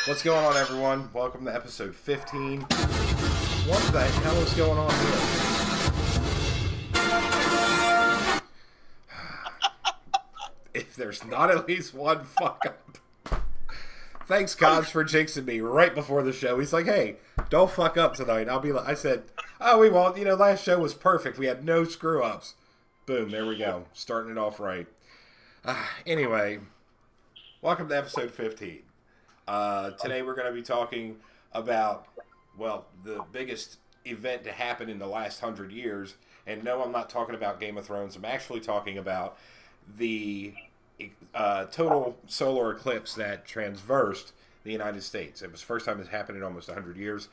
What's going on, everyone? Welcome to episode 15. What the hell is going on here? If there's not at least one fuck up. Thanks, Cons, for jinxing me right before the show. He's like, hey, don't fuck up tonight. I'll be like, I said, oh, we won't. You know, last show was perfect. We had no screw-ups. Boom, there we go. Starting it off right. Anyway, welcome to episode 15. Today we're going to be talking about, well, the biggest event to happen in the last 100 years. And no, I'm not talking about Game of Thrones. I'm actually talking about the total solar eclipse that transversed the United States. It was the first time it's happened in almost 100 years.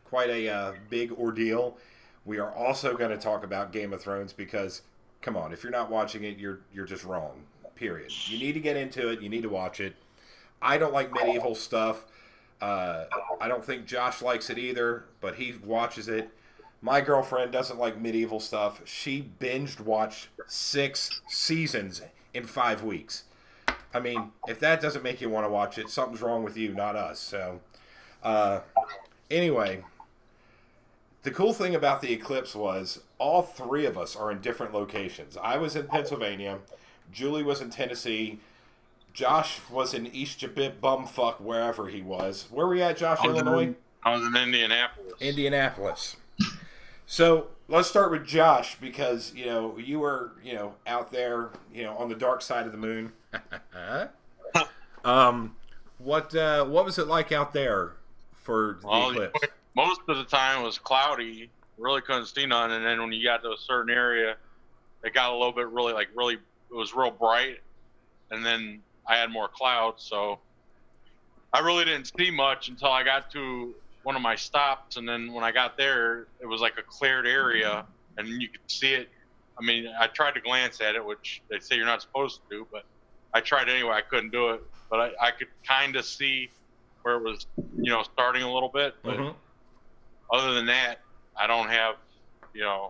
Quite a big ordeal. We are also going to talk about Game of Thrones because, come on, if you're not watching it, you're just wrong, period. You need to get into it. You need to watch it. I don't like medieval stuff. I don't think Josh likes it either, but he watches it. My girlfriend doesn't like medieval stuff. She binged watched 6 seasons in 5 weeks. I mean, if that doesn't make you want to watch it, something's wrong with you, not us. So, anyway, the cool thing about the eclipse was all 3 of us are in different locations. I was in Pennsylvania. Julie was in Tennessee. Josh was in East Jabib, bumfuck, wherever he was. Where were we at, Josh, Illinois? I was in Indianapolis. Indianapolis. So let's start with Josh because, you know, you were, out there, on the dark side of the moon. What was it like out there for the eclipse? Most of the time it was cloudy. Really couldn't see none. And then when you got to a certain area, it got a little bit it was real bright. And then I had more clouds, so I really didn't see much until I got to one of my stops. And then when I got there, it was like a cleared area, and you could see it. I mean, I tried to glance at it, which they say you're not supposed to do, but I tried anyway. I couldn't do it, but I could kind of see where it was, starting a little bit. But other than that, I don't have, I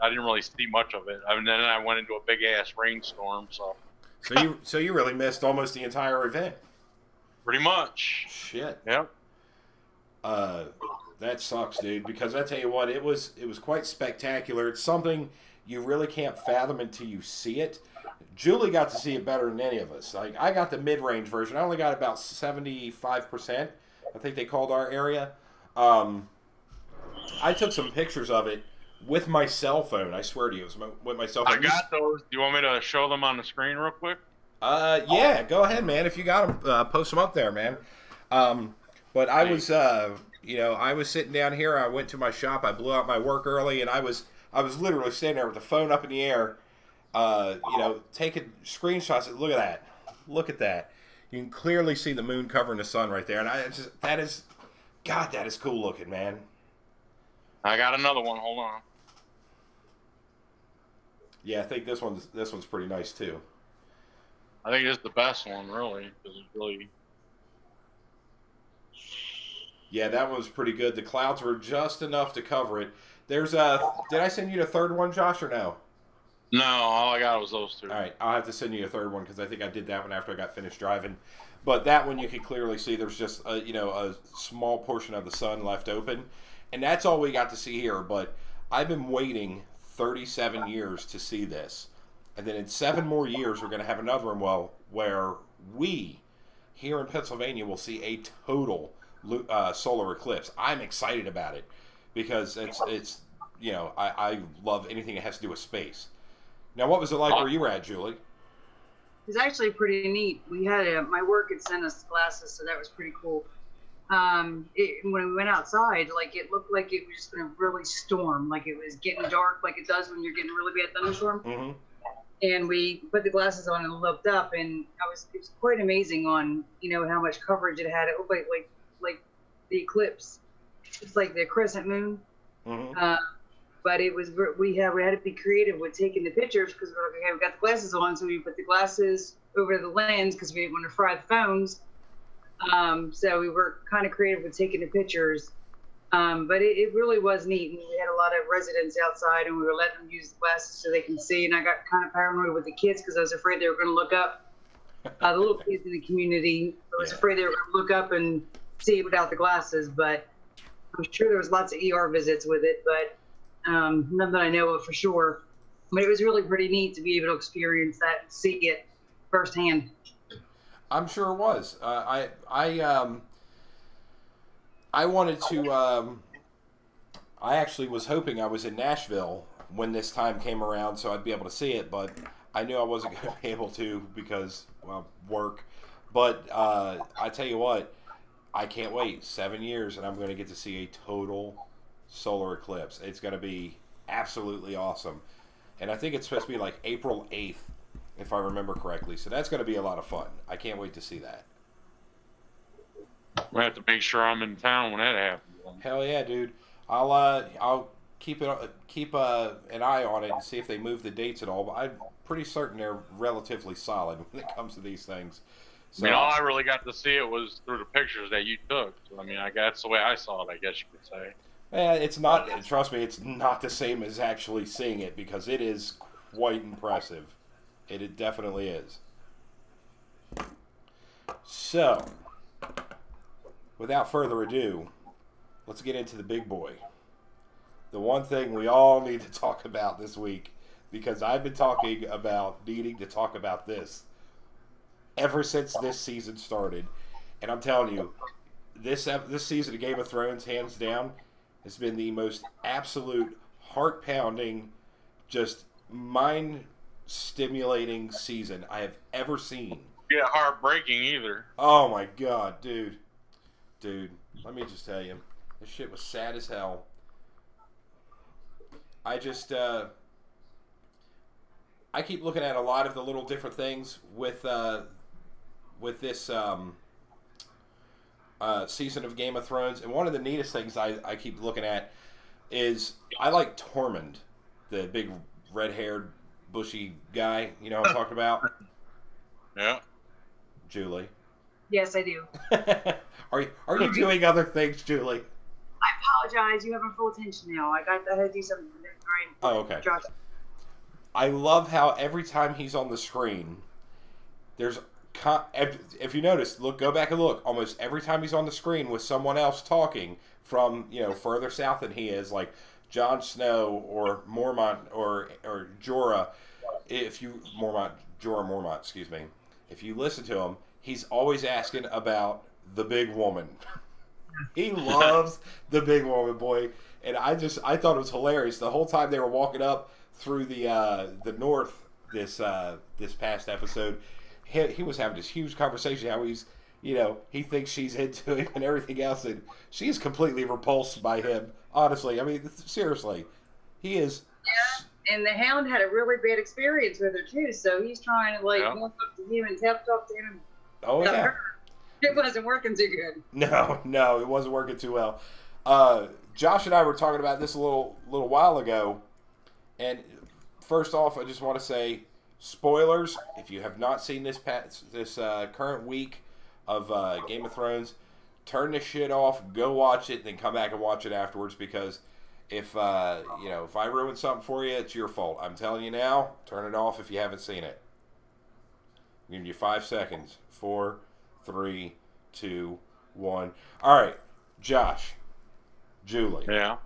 didn't really see much of it. And then I went into a big-ass rainstorm, so... So you really missed almost the entire event. Pretty much. Shit. Yep. That sucks, dude. Because I tell you what, it was quite spectacular. It's something you really can't fathom until you see it. Julie got to see it better than any of us. Like, I got the mid-range version. I only got about 75%. I think they called our area. I took some pictures of it with my cell phone. I swear to you, it was with my cell phone. I got those. Do you want me to show them on the screen real quick? Yeah, go ahead, man. If you got them, post them up there, man. But I was, I was sitting down here. I went to my shop. I blew out my work early, and I was literally standing there with the phone up in the air, taking screenshots. Look at that. Look at that. You can clearly see the moon covering the sun right there, and that is cool looking, man. I got another one. Hold on. Yeah, I think this one's pretty nice too. I think it's the best one, really, because it's really. Yeah, that one was pretty good. The clouds were just enough to cover it. Did I send you the third one, Josh, or no? No, all I got was those 2. All right, I'll have to send you a third one because I think I did that one after I got finished driving. But that one you can clearly see there's just a small portion of the sun left open, and that's all we got to see here. But I've been waiting 37 years to see this. And then in 7 more years, we're going to have another one where we, here in Pennsylvania, will see a total solar eclipse. I'm excited about it because it's I love anything that has to do with space. Now, what was it like where you were at, Julie? It was actually pretty neat. We had my work had sent us glasses, so that was pretty cool. When we went outside, it looked like it was just going to really storm, like it was getting dark, like it does when you're getting a really bad thunderstorm. Mm-hmm. And we put the glasses on and looked up, and it was quite amazing on how much coverage it had. It looked like the eclipse. It's like the crescent moon. Mm-hmm. But it was we had to be creative with taking the pictures because we're like, okay, we got the glasses on, so we put the glasses over the lens because we didn't want to fry the phones. So we were kind of creative with taking the pictures. But it really was neat. And we had a lot of residents outside, and we were letting them use the glasses so they can see. And I got kind of paranoid with the kids because I was afraid they were going to look up. The little kids in the community, I was afraid they were going to look up and see it without the glasses, but I'm sure there was lots of ER visits with it, but none that I know of for sure. But it was really pretty neat to be able to experience that and see it firsthand. I'm sure it was. I wanted to. I actually was hoping I was in Nashville when this time came around, so I'd be able to see it. But I knew I wasn't going to be able to because, well, work. But I tell you what, I can't wait. 7 years, and I'm going to get to see a total solar eclipse. It's going to be absolutely awesome. And I think it's supposed to be like April 8th, if I remember correctly. So that's going to be a lot of fun. I can't wait to see that. We have to make sure I'm in town when that happens. Hell yeah, dude! I'll keep an eye on it and see if they move the dates at all. But I'm pretty certain they're relatively solid when it comes to these things. So, I mean, all I really got to see it was through the pictures that you took. So, I mean, that's the way I saw it, I guess you could say. yeah, it's not. Trust me, it's not the same as actually seeing it because it is quite impressive. It definitely is. So, without further ado, let's get into the big boy. The one thing we all need to talk about this week, because I've been talking about needing to talk about this ever since this season started. And I'm telling you, this season of Game of Thrones, hands down, has been the most absolute heart-pounding, just mind-stimulating season I have ever seen. Yeah, heartbreaking either. Oh my god, dude. Dude, let me just tell you, this shit was sad as hell. I just, I keep looking at a lot of the little different things with this season of Game of Thrones, and one of the neatest things I keep looking at is I like Tormund, the big red-haired, bushy guy. You know what I'm talking about? Yeah. Julie. Yes, I do. Are you doing other things, Julie? I apologize. You have my full attention now. I had to do something very important. Oh, okay. Josh. I love how every time he's on the screen, there's if you notice, go back and look. Almost every time he's on the screen with someone else talking from further south than he is, like Jon Snow or Mormont or Jorah. Jorah Mormont, excuse me. If you listen to him, he's always asking about the big woman. He loves the big woman, boy. And I thought it was hilarious the whole time they were walking up through the north this past episode. He was having this huge conversation how he's he thinks she's into him and everything else, and she's completely repulsed by him. Honestly, I mean, seriously, he is. Yeah, and the Hound had a really bad experience with her too, so he's trying to walk up to him and talk to him. Oh yeah. Her. It wasn't working too good. No, it wasn't working too well. Josh and I were talking about this a little while ago, and first off, I just want to say, spoilers. If you have not seen this current week of Game of Thrones, turn this shit off, go watch it, then come back and watch it afterwards. Because if if I ruin something for you, it's your fault. I'm telling you now. Turn it off if you haven't seen it. I'm giving you 5 seconds. 4, 3, 2, 1. All right, Josh, Julie. Yeah.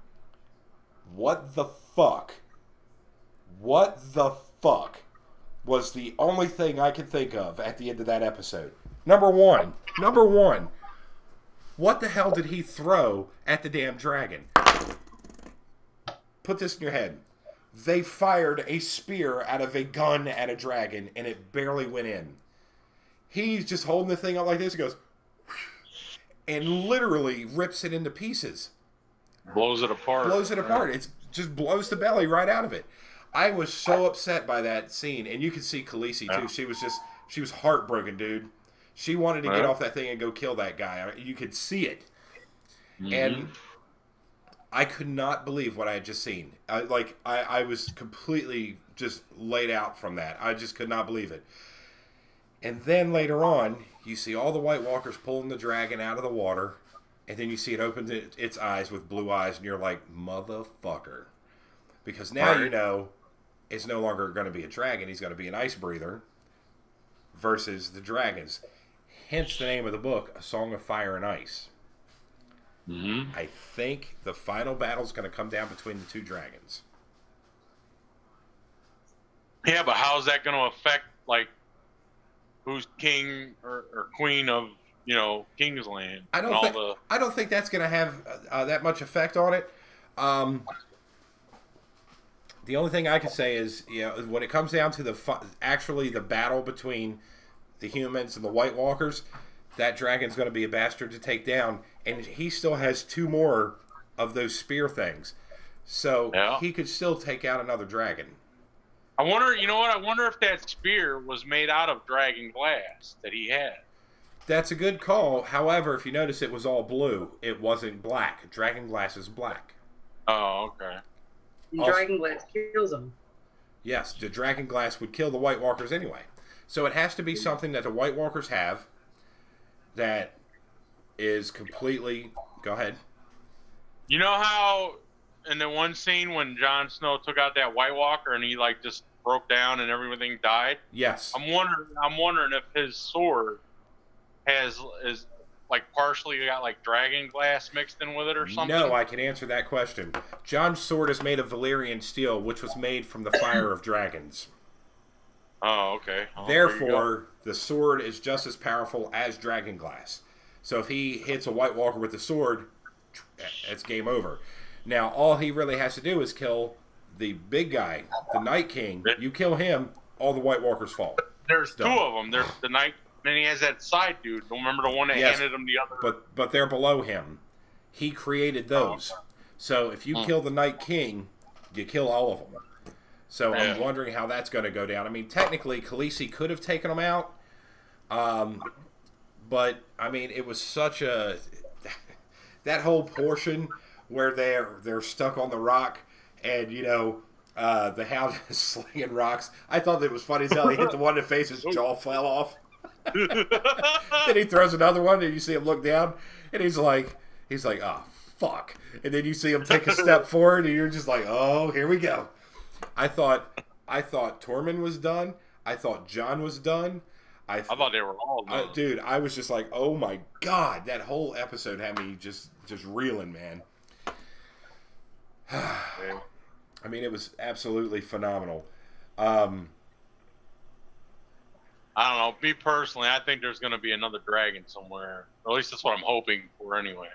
What the fuck was the only thing I could think of at the end of that episode? Number one, what the hell did he throw at the damn dragon? Put this in your head. They fired a spear out of a gun at a dragon, and it barely went in. He's just holding the thing up like this. He goes, and literally rips it into pieces. Blows it apart. It just blows the belly right out of it. I was so upset by that scene, and you could see Khaleesi too. She was heartbroken, dude. She wanted to get off that thing and go kill that guy. I mean, you could see it, and I could not believe what I had just seen. I was completely just laid out from that. I just could not believe it. And then later on, you see all the White Walkers pulling the dragon out of the water, and then you see it open its eyes with blue eyes, and you're like, motherfucker. Because now you know it's no longer going to be a dragon. He's going to be an ice breather versus the dragons. Hence the name of the book, A Song of Fire and Ice. Mm-hmm. I think the final battle is going to come down between the two dragons. Yeah, but how's that going to affect, like, who's king or queen of, King's Land? I don't think that's going to have that much effect on it. The only thing I can say is, when it comes down to actually the battle between the humans and the White Walkers, that dragon's going to be a bastard to take down, and he still has 2 more of those spear things, so he could still take out another dragon. I wonder, I wonder if that spear was made out of dragon glass that he had. That's a good call. However, if you notice, it was all blue. It wasn't black. Dragon glass is black. Oh, okay. And dragon glass kills them. Yes, the dragon glass would kill the White Walkers anyway. So it has to be something that the White Walkers have that is completely... Go ahead. You know how in the one scene when Jon Snow took out that White Walker and he just broke down and everything died? Yes. I'm wondering if his sword is partially got dragon glass mixed in with it or something. No, I can answer that question. Jon's sword is made of Valyrian steel, which was made from the fire of dragons. Oh, okay. Therefore, the sword is just as powerful as dragon glass. So if he hits a White Walker with the sword, it's game over. Now, all he really has to do is kill the big guy, the Night King. You kill him, all the White Walkers fall. There's 2 of them. There's the Night, and then he has that side dude. Don't remember the one that handed him the other. But they're below him. He created those. So if you kill the Night King, you kill all of them. So I'm wondering how that's going to go down. I mean, technically, Khaleesi could have taken them out. But, I mean, it was such a... that whole portion where they're stuck on the rock and, the Hound is slinging rocks. I thought it was funny as hell. He hit the one in the face, his jaw fell off. Then he throws another one, and you see him look down, and he's like, oh, fuck. And then you see him take a step forward, and you're just like, oh, here we go. I thought Tormund was done. I thought Jon was done. I thought they were all done. Dude, I was just like, oh my God. That whole episode had me just reeling, man. I mean, it was absolutely phenomenal. I don't know. Me personally, I think there's going to be another dragon somewhere. Or at least that's what I'm hoping for anyway.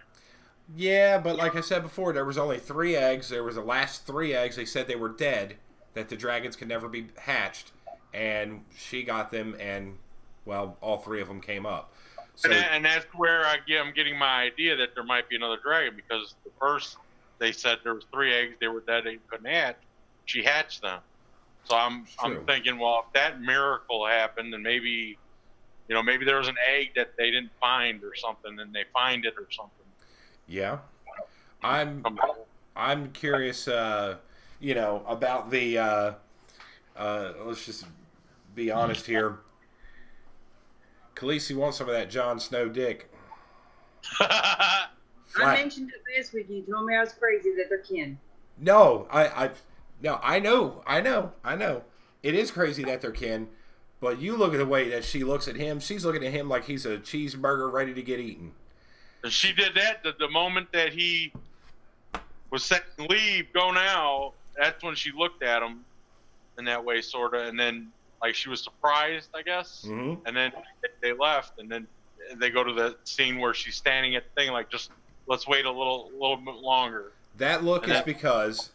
Yeah, but like I said before, there was only 3 eggs. There was the last 3 eggs. They said they were dead, that the dragons could never be hatched. And she got them, and, well, all 3 of them came up. So, and that's where I'm getting my idea that there might be another dragon, because the first, they said there was 3 eggs, they were dead, they couldn't hatch. She hatched them. So I'm thinking, well, if that miracle happened, then maybe, maybe there was an egg that they didn't find or something, and they find it or something. Yeah, I'm curious, about the. Let's just be honest here. Khaleesi wants some of that Jon Snow dick. I mentioned it last week. You told me I was crazy that they're kin. No, I know. It is crazy that they're kin, but you look at the way that she looks at him. She's looking at him like he's a cheeseburger ready to get eaten. She did that the moment that he was set to leave, go now. That's when she looked at him in that way, sort of, and then she was surprised, I guess. Mm-hmm. And then they left, and then they go to the scene where she's standing at the thing, just let's wait a little bit longer. That look is because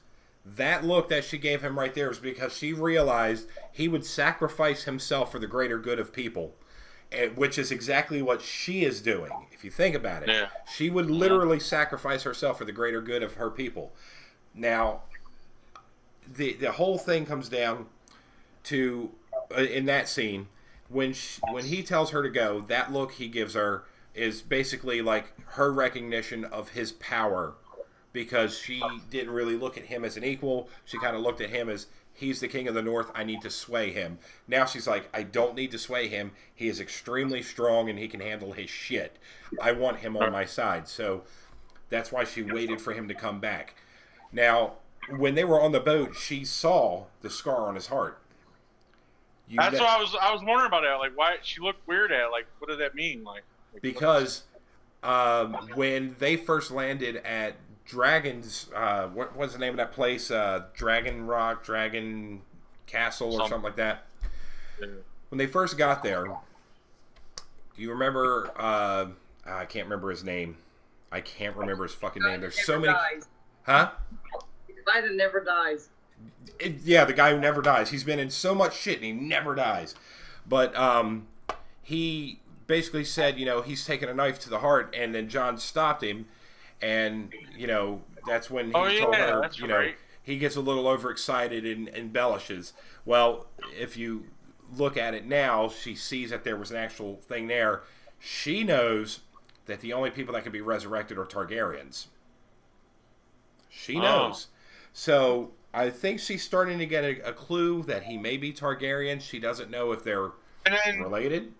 that look that she gave him right there is because she realized he would sacrifice himself for the greater good of people. Which is exactly what she is doing, if you think about it. Yeah. She would literally sacrifice herself for the greater good of her people. Now, the whole thing comes down to, in that scene, when he tells her to go, that look he gives her is basically like her recognition of his power, because she didn't really look at him as an equal. She kind of looked at him as, he's the king of the north, I need to sway him. Now she's like, I don't need to sway him. He is extremely strong and he can handle his shit. I want him on my side. So that's why she waited for him to come back. Now, when they were on the boat, she saw the scar on his heart. That's what I was wondering about that. Why she looked weird at it. What does that mean? Because when they first landed at Dragon's, what was the name of that place? Dragon Rock, Dragon Castle, or something like that. Yeah. When they first got there, do you remember? I can't remember his name. I can't remember his fucking name. There's so many. Dies. Huh? The guy that never dies. Yeah, the guy who never dies. He's been in so much shit and he never dies. But he basically said, you know, he's taken a knife to the heart, and then John stopped him, and you know that's when he told her, you know, he gets a little overexcited and embellishes. Well, if you look at it now, she sees that there was an actual thing there. She knows that the only people that can be resurrected are Targaryens. She knows. So I think she's starting to get a clue that he may be Targaryen. She doesn't know if they're related.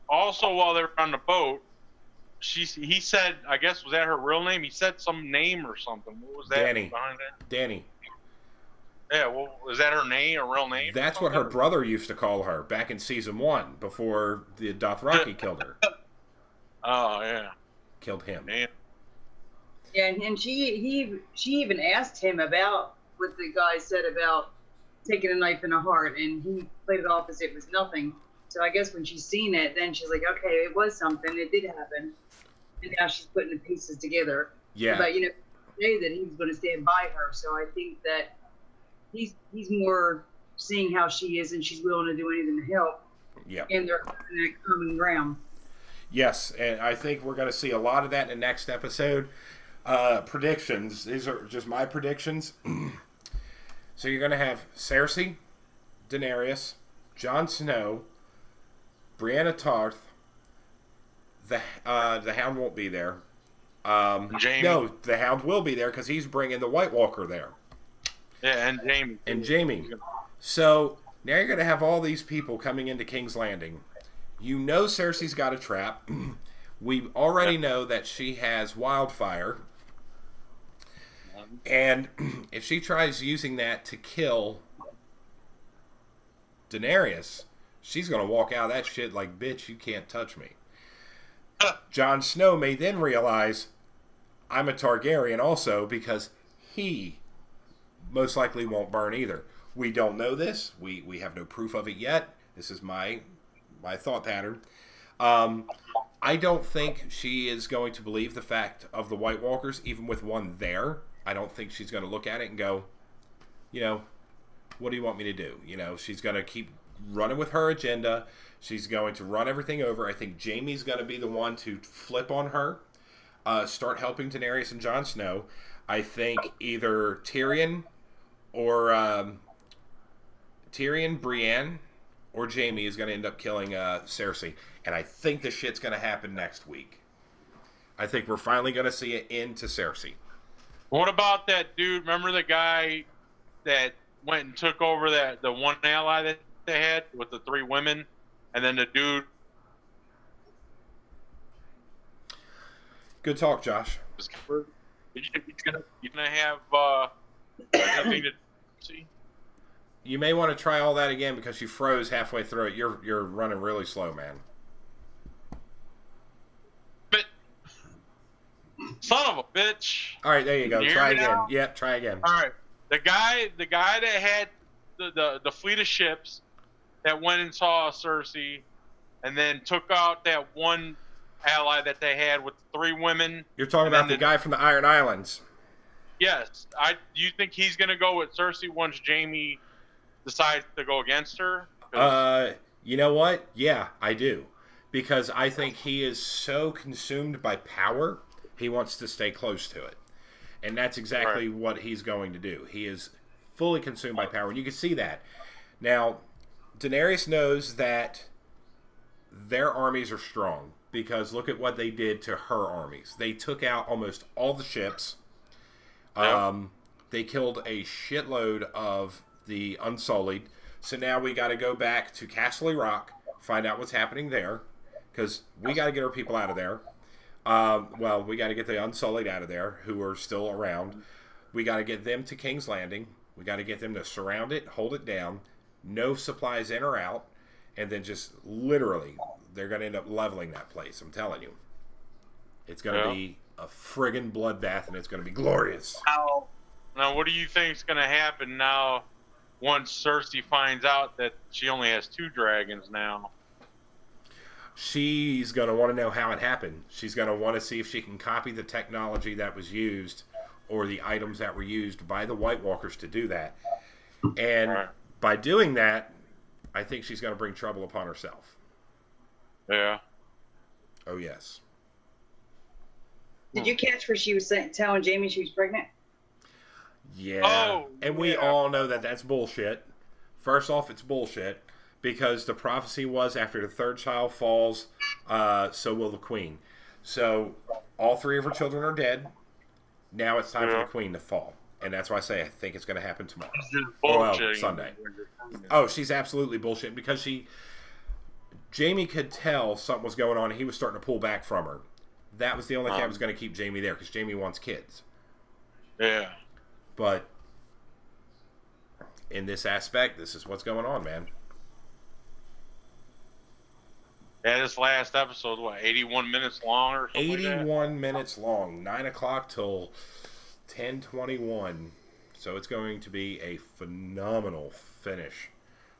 Also, while they were on the boat, he said, I guess, was that her real name? He said some name or something. What was that? Danny. Behind that? Danny. Yeah, well, is that her name, a real name? That's what her brother used to call her back in season 1 before the Dothraki killed her. Oh, yeah. Killed him. Damn. Yeah, and she even asked him about what the guy said about taking a knife in the heart, and he played it off as it was nothing. So I guess when she's seen it, then she's like, okay, it was something. It did happen. And now she's putting the pieces together. Yeah. But, you know, say that he was going to stand by her. So I think that he's more seeing how she is, and she's willing to do anything to help. Yeah. And they're in that common ground. Yes, and I think we're going to see a lot of that in the next episode. Predictions. These are just my predictions. So you're going to have Cersei, Daenerys, Jon Snow, Brienne Tarth. The Hound won't be there. Jaime. No, the Hound will be there because he's bringing the White Walker there. Yeah, and Jaime. And Jaime. So now you're going to have all these people coming into King's Landing. You know Cersei's got a trap. We already know that she has wildfire. And if she tries using that to kill Daenerys, she's going to walk out of that shit like, bitch, you can't touch me. Jon Snow may then realize I'm a Targaryen also, because he most likely won't burn either. We don't know this. We have no proof of it yet. This is my thought pattern. I don't think she is going to believe the fact of the White Walkers, even with one there. I don't think she's going to look at it and go, you know, what do you want me to do? You know, she's going to keep running with her agenda. She's going to run everything over. I think Jaime's going to be the one to flip on her, start helping Daenerys and Jon Snow. I think either Tyrion or Brienne or Jaime is going to end up killing Cersei. And I think the shit's going to happen next week. I think we're finally going to see it into Cersei. What about that dude? Remember the guy that went and took over the one ally that they had with the 3 women? And then the dude... Good talk, Josh. He's gonna have anything to see. You may want to try all that again because you froze halfway through it. You're running really slow, man. But son of a bitch. All right, there you go. Try again. Now? Yeah, try again. All right. The guy that had the fleet of ships that went and saw Cersei and then took out that one ally that they had with 3 women. You're talking about the guy from the Iron Islands. Yes. Do you think he's going to go with Cersei once Jaime decides to go against her? You know what? Yeah, I do. Because I think he is so consumed by power, he wants to stay close to it. And that's exactly what he's going to do. He is fully consumed by power. And you can see that. Now, Daenerys knows that their armies are strong. Because look at what they did to her armies. They took out almost all the ships. They killed a shitload of the Unsullied. So now we got to go back to Castle Rock, find out what's happening there. Because we got to get our people out of there. Well, we got to get the Unsullied out of there, who are still around. We got to get them to King's Landing. We got to get them to surround it, hold it down. No supplies in or out. And then just literally, they're going to end up leveling that place. I'm telling you. It's going to be a friggin' bloodbath, and it's going to be glorious. Now, what do you think is going to happen now once Cersei finds out that she only has 2 dragons now? She's going to want to know how it happened. She's going to want to see if she can copy the technology that was used or the items that were used by the White Walkers to do that. And by doing that, I think she's going to bring trouble upon herself. Yeah. Oh, yes. Did you catch where she was telling Jamie she was pregnant? Yeah. And we all know that that's bullshit. First off, it's bullshit. Because the prophecy was after the 3rd child falls, so will the queen. So all 3 of her children are dead. Now it's time for the queen to fall. And that's why I say I think it's going to happen tomorrow. Well, Sunday. Oh, she's absolutely bullshit because Jamie could tell something was going on and he was starting to pull back from her. That was the only thing that was going to keep Jamie there because Jamie wants kids. Yeah. But in this aspect, this is what's going on, man. Yeah, this last episode, 81 minutes long or something 81 minutes long. 9 o'clock till 10:21. So it's going to be a phenomenal finish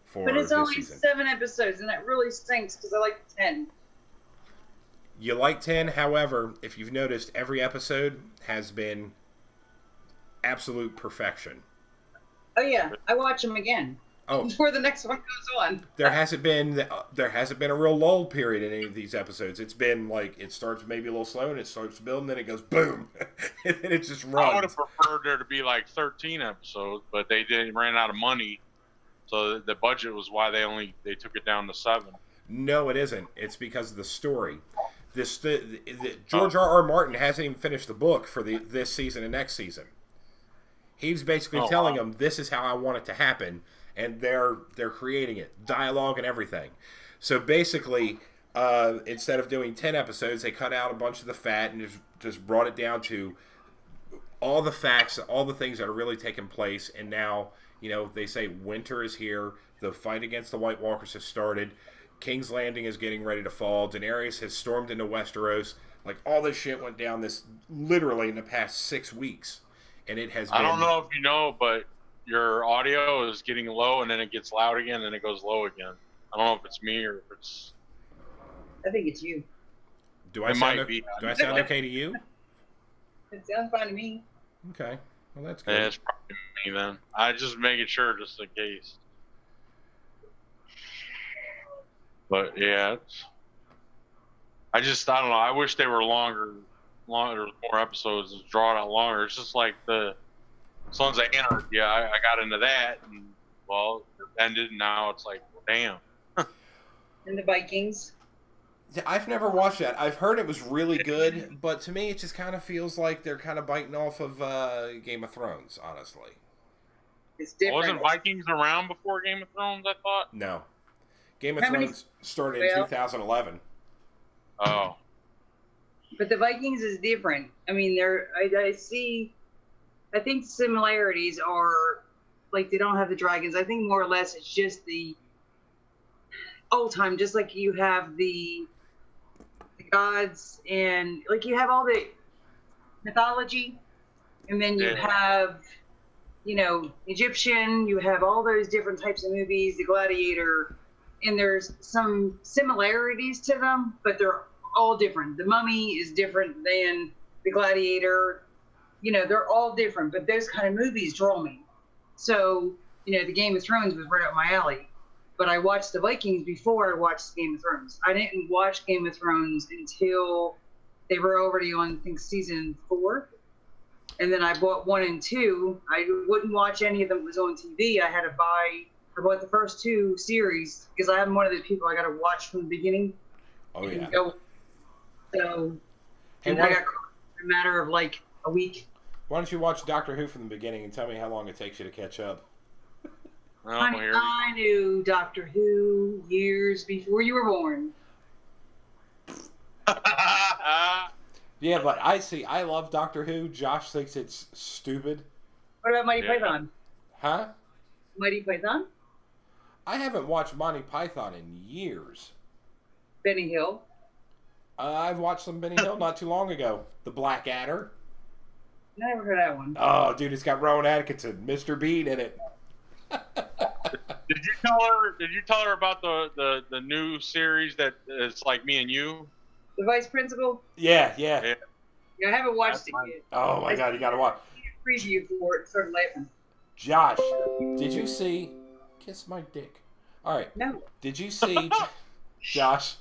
for this season. But it's only 7 episodes, and that really stinks because I like 10. You like 10, however, if you've noticed, every episode has been absolute perfection. Oh, yeah. I watch them again. Oh, before the next one goes on. There hasn't been a real lull period in any of these episodes. It's been like it starts maybe a little slow and it starts building, then it goes boom, and then it just runs. I would have preferred there to be like 13 episodes, but they ran out of money, so the budget was why they took it down to 7. No, it isn't. It's because of the story. George R.R. Martin hasn't even finished the book for this season and next season. He's basically telling them this is how I want it to happen. And they're creating it, dialogue and everything. So basically, instead of doing 10 episodes, they cut out a bunch of the fat and just brought it down to all the facts, all the things that are really taking place. And now, they say winter is here. The fight against the White Walkers has started. King's Landing is getting ready to fall. Daenerys has stormed into Westeros. Like, all this shit went down literally in the past 6 weeks. And it has been... I don't know if you know, but... your audio is getting low, and then it gets loud again, and it goes low again. I don't know if it's me or if it's... I think it's you. Do I sound okay to you? It sounds fine to me. Okay. Well, that's good. Yeah, it's probably me then. I just making sure just in case. But, yeah, I don't know. I wish they were longer, more episodes, draw it out longer. It's just like the... Sons of Anarchy, I got into that, and, well, it ended, and now it's like, damn. And the Vikings? I've never watched that. I've heard it was really good, but to me it just kind of feels like they're kind of biting off of Game of Thrones, honestly. It's different. Wasn't Vikings around before Game of Thrones, I thought? No. Game of Thrones started in 2011. Oh. But the Vikings is different. I mean, I think similarities are, like, they don't have the dragons. I think more or less it's just the old time, just like you have the gods and, like, you have all the mythology, and then you have, Egyptian, you have all those different types of movies, the Gladiator, and there's some similarities to them, but they're all different. The Mummy is different than the Gladiator. They're all different, but those kind of movies draw me. So, the Game of Thrones was right up my alley. But I watched the Vikings before I watched Game of Thrones. I didn't watch Game of Thrones until they were already on, I think, season 4. And then I bought 1 and 2. I wouldn't watch any of them that was on TV. I bought the first 2 series because I'm one of those people I got to watch from the beginning. Oh, yeah. So, I got caught in a matter of like a week. Why don't you watch Doctor Who from the beginning and tell me how long it takes you to catch up? I knew Doctor Who years before you were born. Yeah, but I love Doctor Who. Josh thinks it's stupid. What about Mighty Python? Huh? Mighty Python? I haven't watched Monty Python in years. Benny Hill? I've watched some Benny Hill not too long ago. The Black Adder. Never heard that one. Oh, dude, it's got Rowan Atkinson, Mr. Bean in it. Did you tell her? Did you tell her about the new series that is like Me and You? The Vice Principal? Yeah. Yeah, I haven't watched it yet. Oh my God, you gotta watch. I preview for it and started laughing. Josh, did you see? Kiss my dick. All right. No. Did you see, Josh,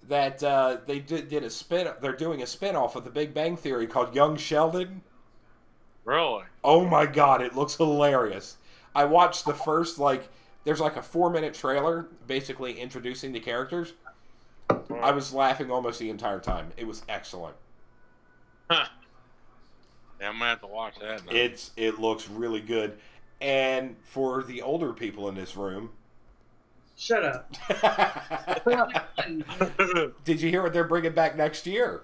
that they did a spin? They're doing a spinoff of The Big Bang Theory called Young Sheldon. Really? Oh my God, it looks hilarious. I watched the first, there's like a 4-minute trailer basically introducing the characters. I was laughing almost the entire time. It was excellent. Huh. Yeah, I'm gonna have to watch that now. It looks really good. And for the older people in this room, shut up. Did you hear what they're bringing back next year?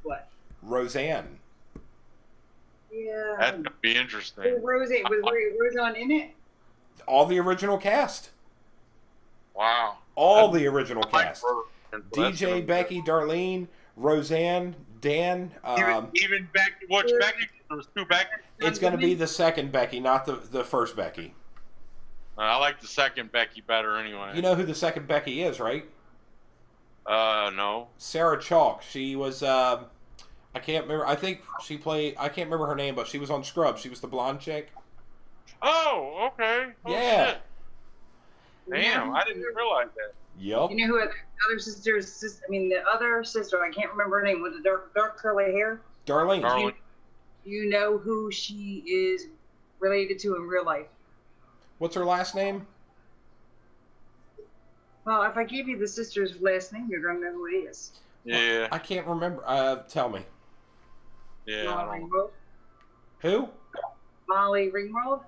What? Roseanne. Yeah. That could be interesting. Was Roseanne in it? All the original cast. Wow. All the original cast. DJ, Becky, Darlene, Roseanne, Dan. Even Becky. Which Becky? There's two Becky. It's going to be the second Becky, not the first Becky. I like the second Becky better anyway. You know who the second Becky is, right? No. Sarah Chalk. She was, I can't remember. I think she played, I can't remember her name, but she was on Scrubs. She was the blonde chick. Oh, okay. Oh, yeah. Shit. Damn, I didn't realize that. Yep. You know who other sisters? I mean, the other sister. I can't remember her name. With the dark curly hair. Darlene. You know who she is related to in real life? What's her last name? Well, if I give you the sister's last name, you're gonna know who it is. Yeah. I can't remember. Tell me. Yeah. Molly Ringwald. Who? Molly Ringwald.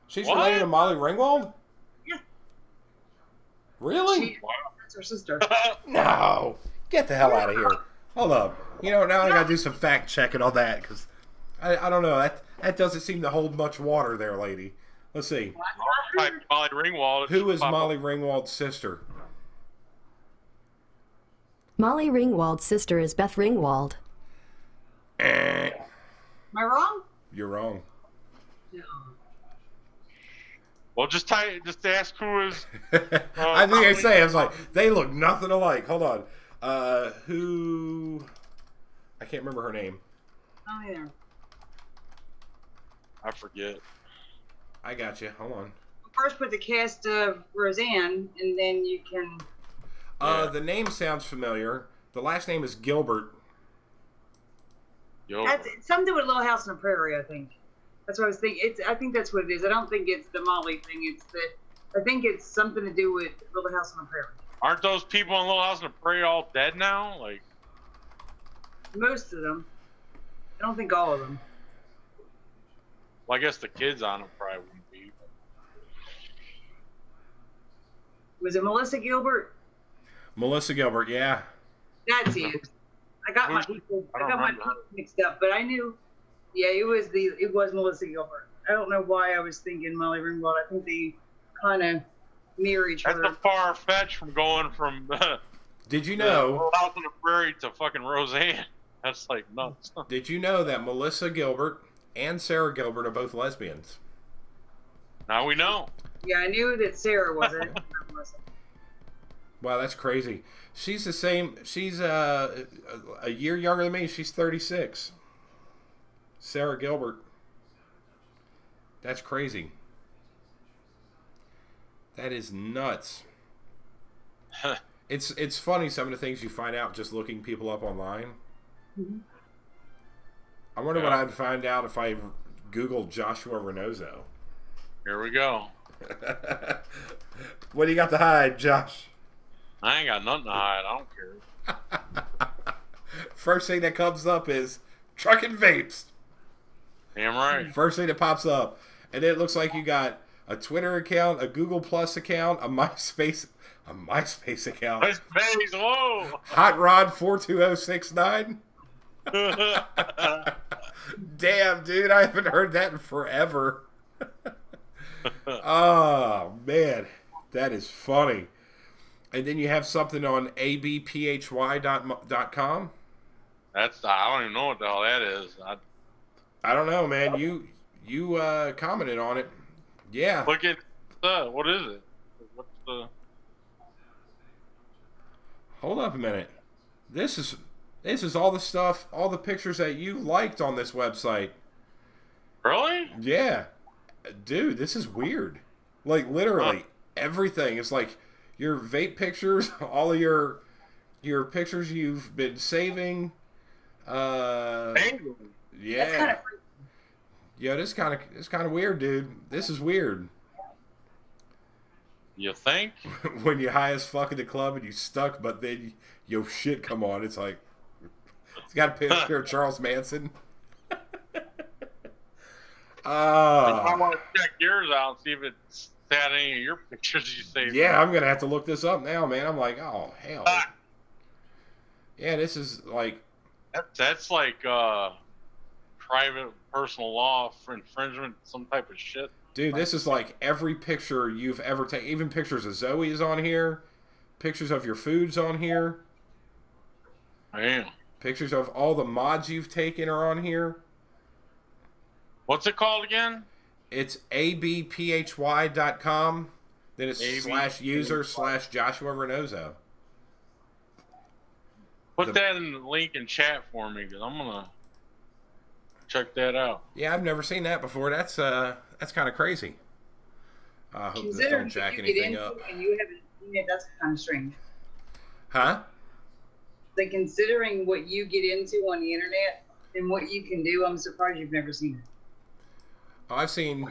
She's related to Molly Ringwald? Yeah. Really? That's her sister. No. Get the hell out of here. Hold up. You know, now I gotta do some fact checking on that, because I don't know. That doesn't seem to hold much water there, lady. Let's see. Molly Ringwald. Who is Molly Ringwald's sister? Molly Ringwald's sister is Beth Ringwald. Am I wrong? You're wrong. No. Well, just ask who is. I think I say, I was like, they look nothing alike. Hold on. Who? I can't remember her name. Oh, yeah. I forget. I got you. Hold on. First, put the cast of Roseanne, and then you can. The name sounds familiar. The last name is Gilbert. It's something with Little House on the Prairie, I think. That's what I was thinking. I think that's what it is. I don't think it's the Molly thing. I think it's something to do with Little House on the Prairie. Aren't those people in Little House on the Prairie all dead now? Like most of them. I don't think all of them. Well, I guess the kids on them probably wouldn't be. Was it Melissa Gilbert? Melissa Gilbert, yeah. That's it. I got my people mixed up, but I knew. Yeah, it was Melissa Gilbert. I don't know why I was thinking Molly Ringwald. I think they kind of mirror each other. That's a far fetch from going from. Did you know? Little House on the Prairie to fucking Roseanne. That's like nuts. Did you know that Melissa Gilbert and Sarah Gilbert are both lesbians? Now we know. Yeah, I knew that Sarah wasn't. Wow, that's crazy. She's the same. She's a year younger than me. She's 36. Sarah Gilbert. That's crazy. That is nuts. It's funny some of the things you find out just looking people up online. Mm-hmm. I wonder what I'd find out if I Googled Joshua Reynoso. Here we go. What do you got to hide, Josh? I ain't got nothing to hide. I don't care. First thing that comes up is trucking vapes. Damn right. First thing that pops up. And it looks like you got a Twitter account, a Google Plus account, a MySpace account. MySpace, whoa! Hot Rod 42069. Damn, dude, I haven't heard that in forever. Oh, man. That is funny. And then you have something on abphy.com. I don't even know what the hell that is. I don't know, man. You commented on it. Yeah. Look at what is it? What's the? Hold up a minute. This is all the stuff, all the pictures that you liked on this website. Really? Yeah. Dude, this is weird. Like, literally, everything. It's like your vape pictures, all of your pictures you've been saving. Yeah. Yeah, it's kind of weird, dude. This is weird. You think? When you're high as fuck in the club and you stuck, but then your shit come on. It's like, it's got a picture of Charles Manson. I want to check yours out and see if it's had any of your pictures you saved. Yeah, I'm gonna have to look this up now, man. I'm like, oh hell. Yeah, this is like. That's like private personal law for infringement, some type of shit. Dude, this is like every picture you've ever taken. Even pictures of Zoe is on here. Pictures of your food's on here. Damn. Pictures of all the mods you've taken are on here. What's it called again? It's abphy.com. Then it's /user/Joshua Reynoso. Put that in the link in chat for me, because I'm gonna check that out. Yeah, I've never seen that before. That's kind of crazy. I hope this don't jack anything up. And you haven't seen it, that's kind of strange. Huh? Like, considering what you get into on the internet and what you can do, I'm surprised you've never seen it. Oh, I've seen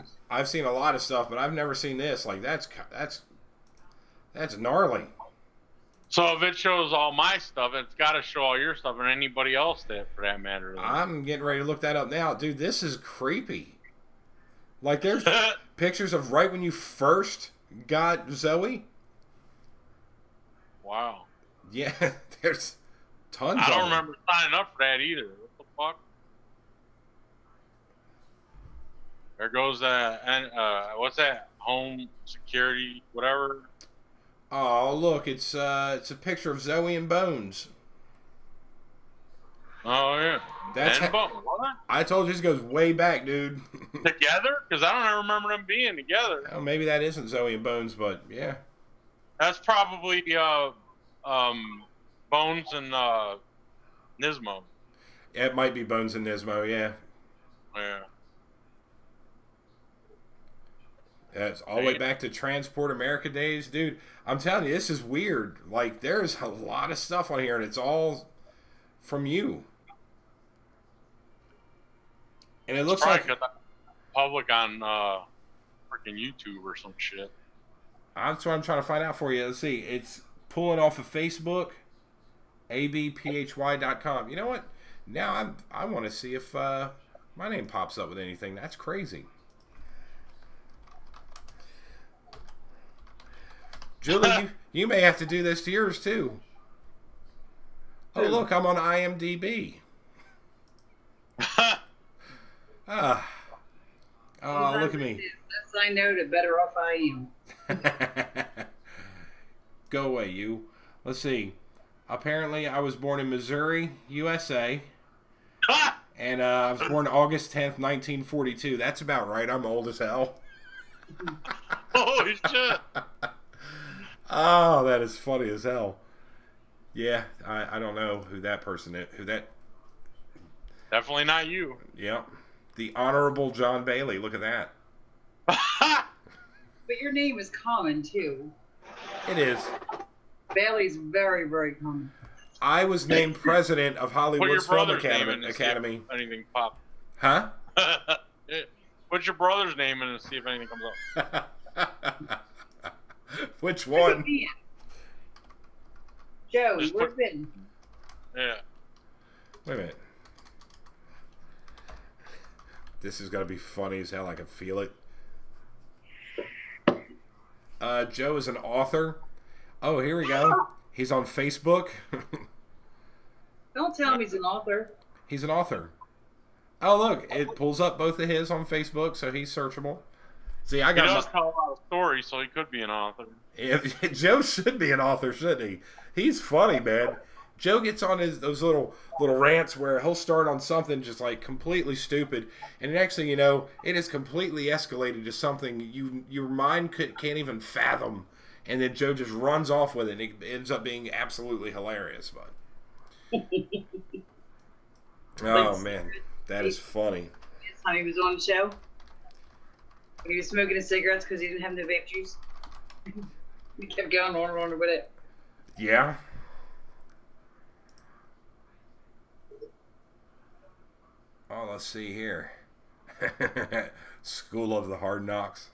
a lot of stuff, but I've never seen this. Like, that's gnarly. So if it shows all my stuff, it's got to show all your stuff and anybody else that, for that matter. I'm getting ready to look that up now. Dude, this is creepy. Like, there's pictures of right when you first got Zoe. Wow. Yeah, there's tons of I don't them. remember signing up for that either. What the fuck? There goes what's that? Home security, whatever. Oh, look, it's a picture of Zoe and Bones. Oh yeah. That's what? I told you this goes way back, dude. Together? Because I don't remember them being together. Oh, maybe that isn't Zoe and Bones, but yeah. That's probably Bones and Nismo. Yeah, it might be Bones and Nismo, yeah. Yeah. It's all the way back to Transport America days, dude. I'm telling you, this is weird. Like, there's a lot of stuff on here, and it's all from you. And it looks like public on freaking YouTube or some shit. That's what I'm trying to find out for you. Let's see. It's pulling off of Facebook, abphy.com. You know what? Now I want to see if my name pops up with anything. That's crazy. Julie, you may have to do this to yours too. Oh, look, I'm on IMDb. Oh, look at me. Less I know, the better off I am. Go away, you. Let's see. Apparently, I was born in Missouri, USA. And I was born August 10th, 1942. That's about right. I'm old as hell. Holy shit. Oh, that is funny as hell. Yeah, I don't know who that person is. Who that? Definitely not you. Yep. The Honorable John Bailey. Look at that. But your name is common, too. It is. Bailey's very, very common. I was named president of Hollywood's Film Academy. Anything pop? Huh? Put your brother's name in and see if anything comes up. Which one? Joey, where's Ben? Yeah. Wait a minute. This is going to be funny as hell. I can feel it. Joe is an author. Oh, here we go. He's on Facebook. Don't tell him he's an author. He's an author. Oh, look. It pulls up both of his on Facebook, so he's searchable. See, I He got does tell a lot of stories, so he could be an author. Joe should be an author, shouldn't he? He's funny, man. Joe gets on those little rants where he'll start on something just like completely stupid, and next thing you know, it is completely escalated to something your mind can't even fathom, and then Joe just runs off with it, and it ends up being absolutely hilarious. But oh man, that is funny. This time he was on the show, when he was smoking his cigarettes because he didn't have no vape juice. He kept going on and on with it. Yeah. Oh, let's see here. School of the Hard Knocks.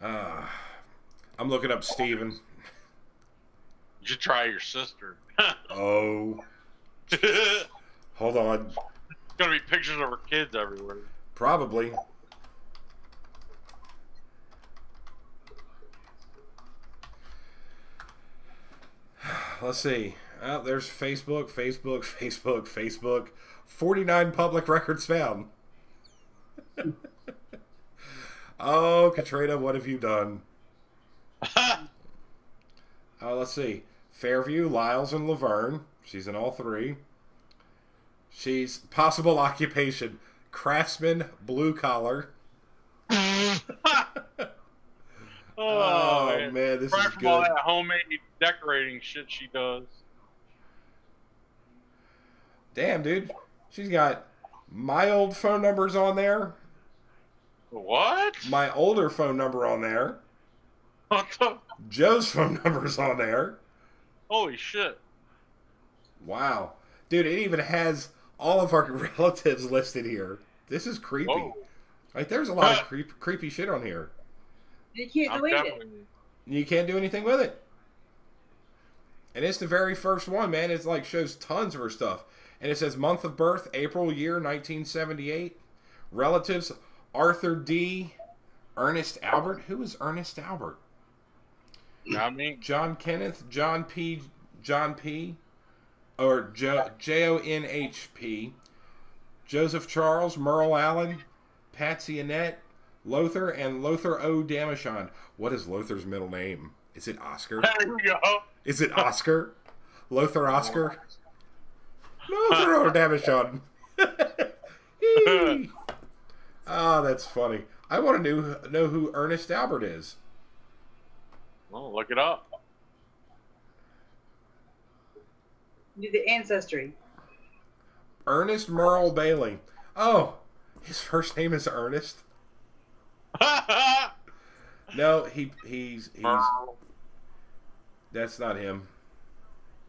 I'm looking up Steven. You should try your sister. Oh. Hold on. There's gonna be pictures of her kids everywhere. Probably. Let's see. Oh, there's Facebook. 49 public records found. Oh, Katrina, what have you done? Let's see. Fairview, Lyles, and Laverne. She's in all three. She's possible occupation: craftsman, blue collar. Oh man, this is good. All that homemade decorating shit she does. Damn, dude. She's got my old phone numbers on there. What? My older phone number on there. What the? Joe's phone number's on there. Holy shit. Wow. Dude, it even has all of our relatives listed here. This is creepy. Whoa. Like, there's a lot of creepy shit on here. You can't delete it. You can't do anything with it. And it's the very first one, man. It's like shows tons of her stuff. And it says month of birth, April, year 1978. Relatives, Arthur D. Ernest Albert. Who is Ernest Albert? Not me. John Kenneth, John P. Or Jonhp. Joseph Charles, Merle Allen, Patsy Annette, Lothar, and Lothar O. Damashon. What is Lothar's middle name? Is it Oscar? There we go. Is it Oscar? Lothar Oscar? Lothar O. Damashon. Oh, that's funny. I want to know who Ernest Albert is. Well, look it up. Do the ancestry. Ernest Merle Bailey. Oh, his first name is Ernest. No, he's that's not him.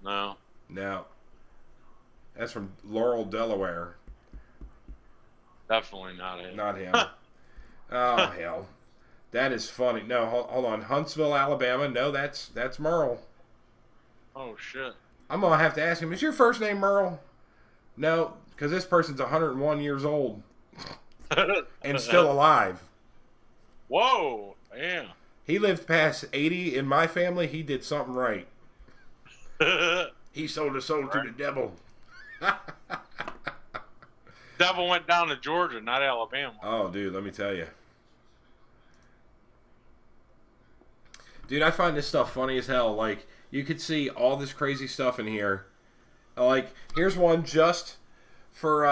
No. No. That's from Laurel, Delaware. Definitely not him. Not him. Oh, hell. That is funny. No, hold on. Huntsville, Alabama. No, that's Merle. Oh, shit. I'm going to have to ask him, is your first name Merle? No, because this person's 101 years old and still alive. Whoa. Damn. He lived past 80. In my family, he did something right. He sold his soul to the devil. Devil went down to Georgia, not Alabama. Oh, dude, let me tell you. Dude, I find this stuff funny as hell. Like, you could see all this crazy stuff in here. Like, here's one just for,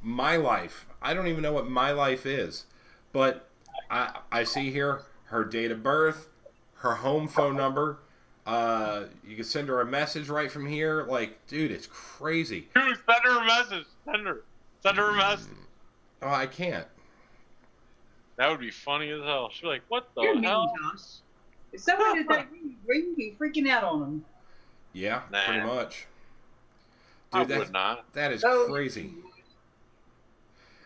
my life. I don't even know what my life is. But I see here her date of birth, her home phone number. You can send her a message right from here. Like, dude, it's crazy. Dude, send her a message. Send her a message. Oh, I can't. That would be funny as hell. She'd be like, what the You're hell? mean, Josh. If someone did that, you'd be freaking out on them. Yeah, Nah. pretty much. I Dude, would not. that is crazy.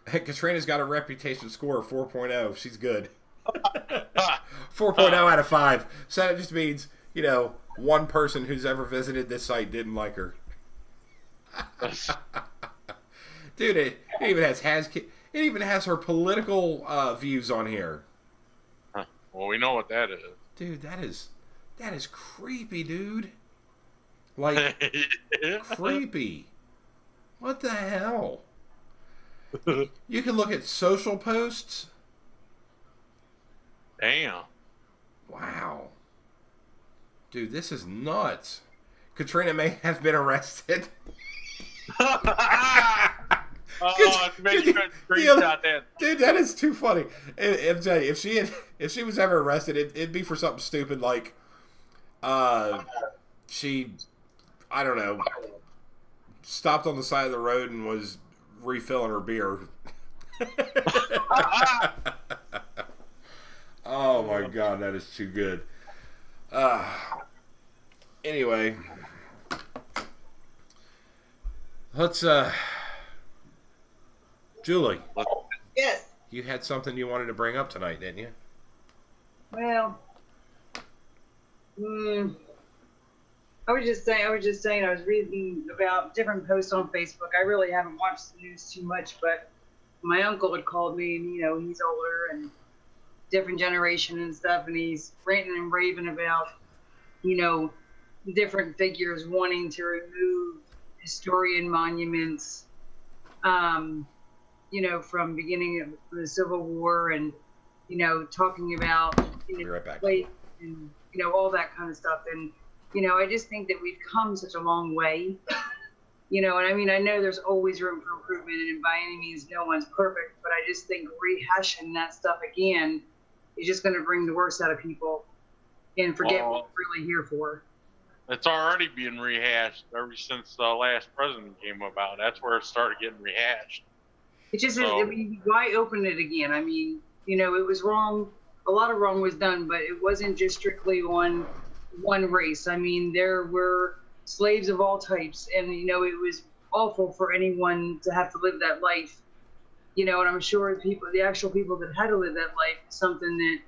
Katrina's got a reputation score of 4.0. She's good. 4.0 out of 5. So that just means, one person who's ever visited this site didn't like her. Dude, it even has her political views on here. Huh. Well, we know what that is. Dude, that is creepy, dude. Like, creepy. What the hell? You can look at social posts. Damn. Wow. Dude, this is nuts. Katrina may have been arrested. Oh, maybe you could screenshot that. Dude, that is too funny. If she was ever arrested, it'd be for something stupid like, she, I don't know, stopped on the side of the road and was refilling her beer. Oh my god, that is too good. Anyway, let's Julie. Yes. You had something you wanted to bring up tonight, didn't you? Well, I was just saying. I was reading about different posts on Facebook. I really haven't watched the news too much, but my uncle had called me, and he's older and different generation and stuff, and he's ranting and raving about different figures wanting to remove historian monuments, from beginning of the Civil War, and talking about Be right back. And all that kind of stuff. And I just think that we've come such a long way. And I mean, I know there's always room for improvement, and by any means no one's perfect, but I just think rehashing that stuff again is just going to bring the worst out of people and forget what we're really here for. It's already being rehashed ever since the last president came about. That's where it started getting rehashed. It just, I mean, why open it again? I mean, it was wrong. A lot of wrong was done, but it wasn't just strictly on one race. I mean, there were slaves of all types, and, it was awful for anyone to have to live that life. And I'm sure the actual people that had to live that life, is something that,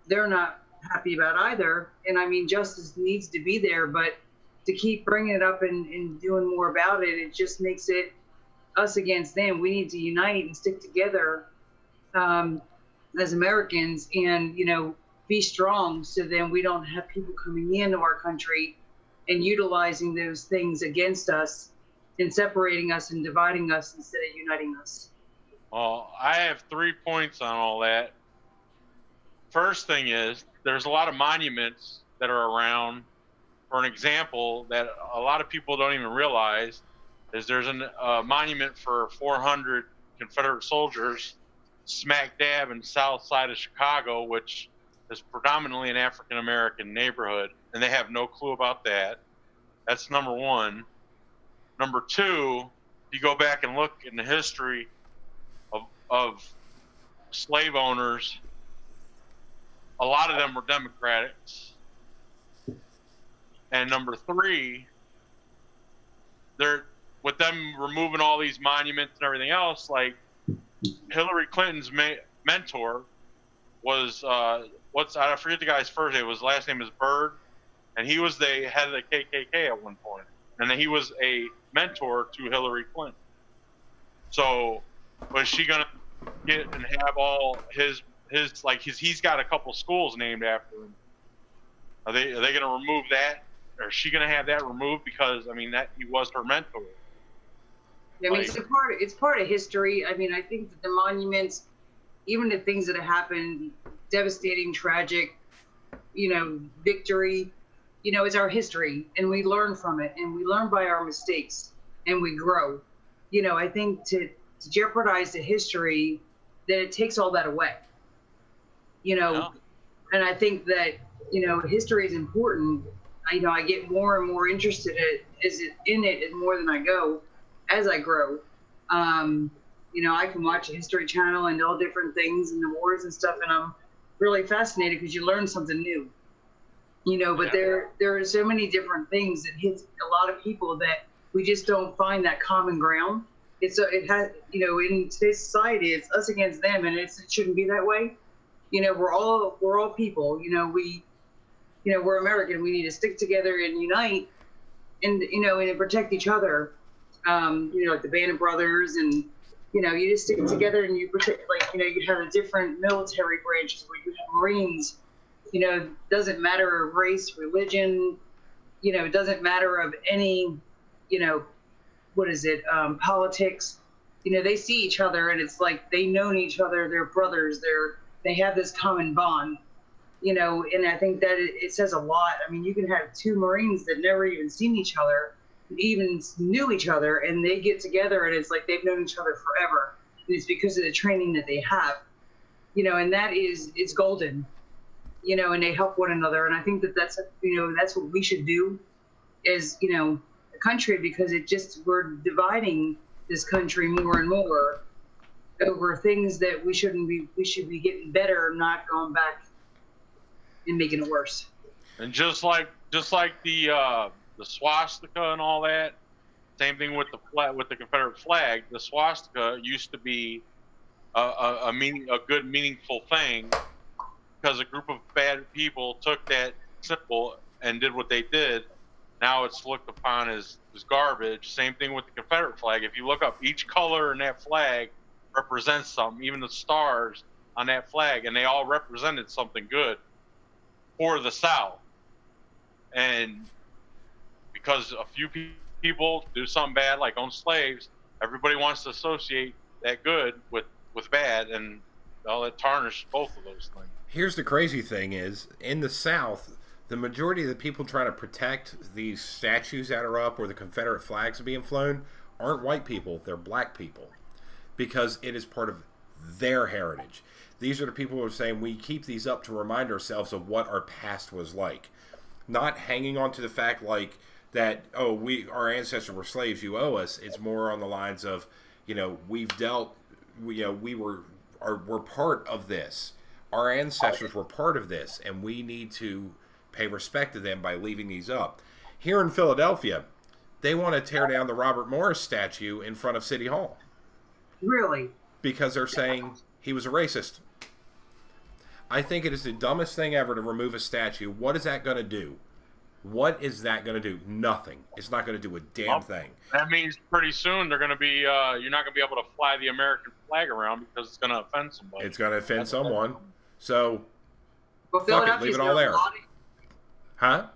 they're not happy about either. And I mean, justice needs to be there, but to keep bringing it up and doing more about it, it just makes it us against them. We need to unite and stick together as Americans, and be strong, so then we don't have people coming into our country and utilizing those things against us and separating us and dividing us instead of uniting us. Well, I have 3 points on all that. First thing is, there's a lot of monuments that are around. For an example, that a lot of people don't even realize is there's a monument for 400 Confederate soldiers smack dab in south side of Chicago, which is predominantly an African-American neighborhood, and they have no clue about that. That's number one. Number two, if you go back and look in the history of slave owners, a lot of them were Democrats. And number three, with them removing all these monuments and everything else, like Hillary Clinton's mentor was I forget the guy's first name. His last name is Byrd, and he was the head of the KKK at one point, and then he was a mentor to Hillary Clinton. So was she gonna get and have all his he's got a couple schools named after him? Are they gonna remove that? Or is she gonna have that removed because I mean that he was her mentor? I mean, it's part of history. I mean, I think that the monuments, even the things that have happened, devastating, tragic, victory, it's our history, and we learn from it, and we learn by our mistakes, and we grow. I think to jeopardize the history, that it takes all that away. Yeah. And I think that, history is important. I get more and more interested in it more than I go. As I grow, I can watch a History Channel and all different things and the wars and stuff, and I'm really fascinated because you learn something new. But there are so many different things that hit a lot of people that we just don't find that common ground. It has, in today's society, it's us against them, and it shouldn't be that way. We're all people. We're American. We need to stick together and unite, and and protect each other. Like the Band of Brothers, and you just stick together and you protect. You have a different military branches where you have Marines. Doesn't matter of race, religion. It doesn't matter of any. Politics. you know, they see each other and it's like they known each other, they're brothers, they have this common bond, you know, and I think that it says a lot. I mean, you can have two Marines that never even seen each other, even knew each other, and they get together and it's like they've known each other forever. And it's because of the training that they have, you know, and that is, it's golden, you know, and they help one another. And I think that that's, you know, that's what we should do as, you know, a country, because it just, we're dividing this country more and more over things that we should be getting better, not going back and making it worse. And just like the swastika and all that, same thing with the Confederate flag. The swastika used to be a good meaningful thing, because a group of bad people took that symbol and did what they did. Now it's looked upon as garbage. Same thing with the Confederate flag. If you look up, each color in that flag represents something, even the stars on that flag, and they all represented something good for the South. And because a few people do something bad, like own slaves, everybody wants to associate that good with bad, and well, it tarnished both of those things. Here's the crazy thing is, in the South, the majority of the people trying to protect these statues that are up or the Confederate flags being flown aren't white people, they're black people, because it is part of their heritage. These are the people who are saying we keep these up to remind ourselves of what our past was like, not hanging on to the fact like that, oh, our ancestors were slaves, you owe us. It's more on the lines of, you know, we're part of this. Our ancestors were part of this, and we need to pay respect to them by leaving these up. Here in Philadelphia, they want to tear down the Robert Morris statue in front of City Hall. Really? Because they're saying he was a racist. I think it is the dumbest thing ever to remove a statue. What is that going to do? What is that going to do? Nothing. It's not going to do a damn thing. That means pretty soon they're going to be, you're not going to be able to fly the American flag around because it's going to offend somebody. It's going to offend someone. So, well, fuck it, leave it all there. Huh?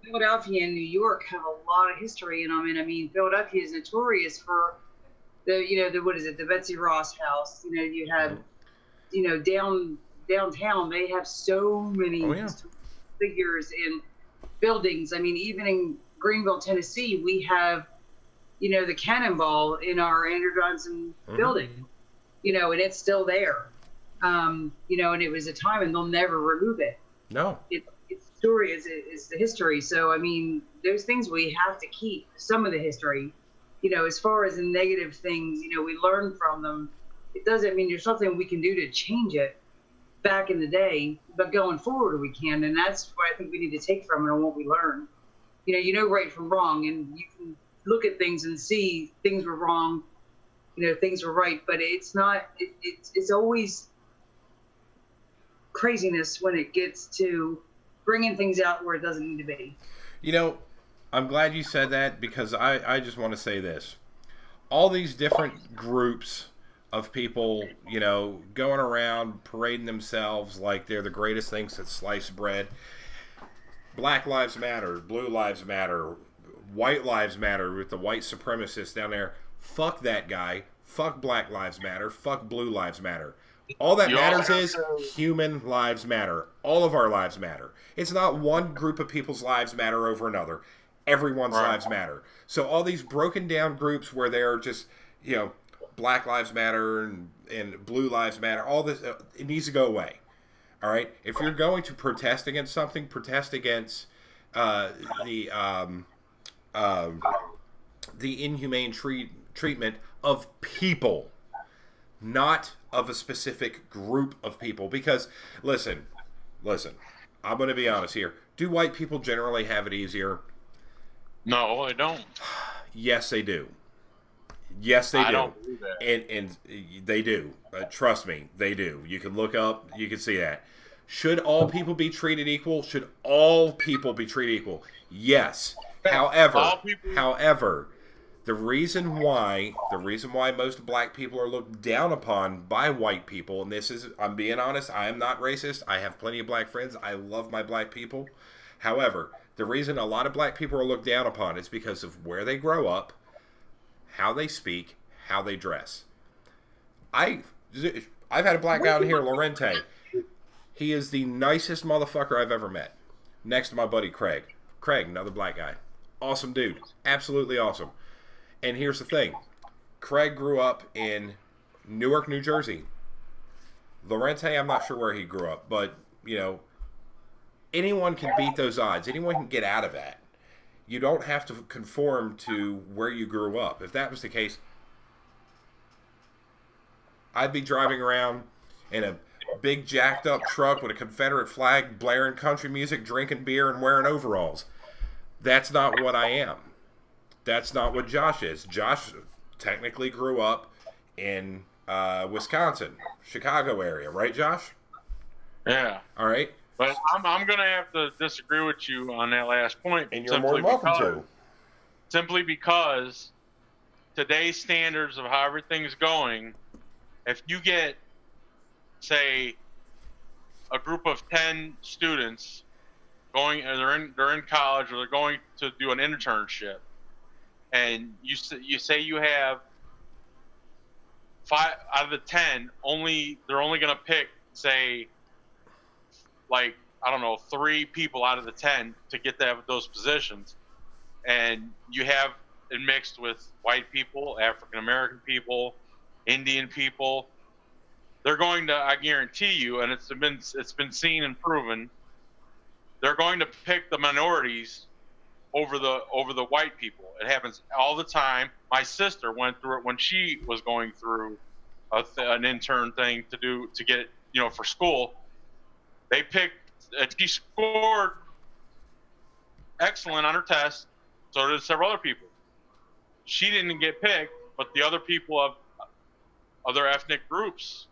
Philadelphia and New York have a lot of history in them, and I mean, Philadelphia is notorious for what is it, the Betsy Ross House. You know, you have, you know, downtown they have so many figures and buildings. I mean, even in Greenville, Tennessee, we have, you know, the Cannonball in our Andrew Johnson building, you know, and it's still there. You know, and it was a time, and they'll never remove it. No. It's story, is the history. So, I mean, those things we have to keep, some of the history, you know, as far as the negative things, you know, we learn from them. It doesn't mean there's something we can do to change it back in the day, but going forward we can, and that's what I think we need to take from it and what we learn. You know right from wrong, and you can look at things and see things were wrong, you know, things were right, but it's not, it's always craziness when it gets to bringing things out where it doesn't need to be. You know, I'm glad you said that, because I just want to say this. All these different groups of people, you know, going around parading themselves like they're the greatest things since sliced bread. Black Lives Matter, Blue Lives Matter, White Lives Matter with the white supremacists down there. Fuck that guy. Fuck Black Lives Matter. Fuck Blue Lives Matter. All that matters is human lives matter. All of our lives matter. It's not one group of people's lives matter over another. Everyone's lives matter. So all these broken down groups where they're just, you know, Black Lives Matter and Blue Lives Matter, all this, it needs to go away. All right? If you're going to protest against something, protest against the inhumane treatment of people, not of a specific group of people. Because, listen, I'm going to be honest here. Do white people generally have it easier? No, they don't. Yes, they do. Yes, they do. I don't believe that. And they do. Trust me, they do. You can look up, you can see that. Should all people be treated equal? Should all people be treated equal? Yes. However, the reason why most black people are looked down upon by white people, and this is, I'm being honest, I am not racist. I have plenty of black friends. I love my black people. However, the reason a lot of black people are looked down upon is because of where they grow up, how they speak, how they dress. I've had a black guy in here, Lorente. He is the nicest motherfucker I've ever met. Next to my buddy Craig. Craig, another black guy. Awesome dude. Absolutely awesome. And here's the thing. Craig grew up in Newark, New Jersey. Lorente, I'm not sure where he grew up, but, you know, anyone can beat those odds. Anyone can get out of that. You don't have to conform to where you grew up. If that was the case, I'd be driving around in a big jacked up truck with a Confederate flag, blaring country music, drinking beer, and wearing overalls. That's not what I am. That's not what Josh is. Josh technically grew up in Wisconsin, Chicago area, right, Josh? Yeah. All right. But I'm going to have to disagree with you on that last point. And you're more than welcome to. Simply because today's standards of how everything's going, if you get, say, a group of 10 students going, they're in college or they're going to do an internship, and you say you have 5 out of the 10, they're only going to pick, say, like, I don't know, 3 people out of the 10 to get those positions, and you have it mixed with white people, African American people, Indian people. They're going to, I guarantee you, and it's been seen and proven, they're going to pick the minorities over the white people. It happens all the time. My sister went through it when she was going through an intern thing to get, you know, for school. They picked, she scored excellent on her test, so did several other people. She didn't get picked, but the other people of other ethnic groups,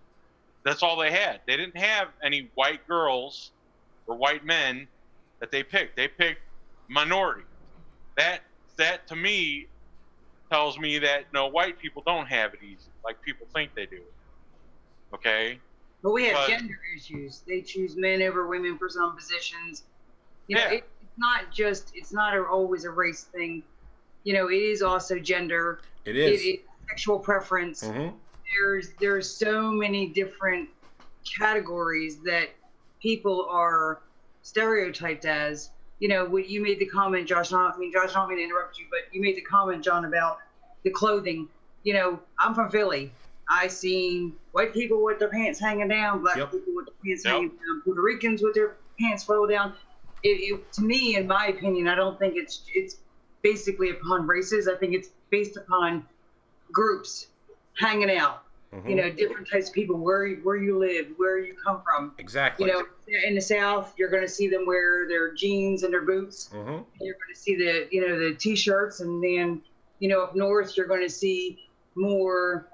that's all they had. They didn't have any white girls or white men that they picked. They picked minority. That to me tells me that no, white people don't have it easy like people think they do. Okay? But we have gender issues. They choose men over women for some positions. You know, it's not always a race thing. You know, it is also gender. It is. It is sexual preference. Mm-hmm. There's so many different categories that people are stereotyped as. You know, you made the comment, Josh, Josh, I don't mean to interrupt you, but you made the comment, John, about the clothing. You know, I'm from Philly. I seen white people with their pants hanging down, black people with their pants hanging down, Puerto Ricans with their pants rolled down. To me, in my opinion, I don't think it's basically upon races. I think it's based upon groups hanging out. Mm-hmm. You know, different types of people, where you live, where you come from. Exactly. You know, in the South, you're going to see them wear their jeans and their boots. Mm-hmm. You're going to see the T-shirts, and then, you know, up north, you're going to see more,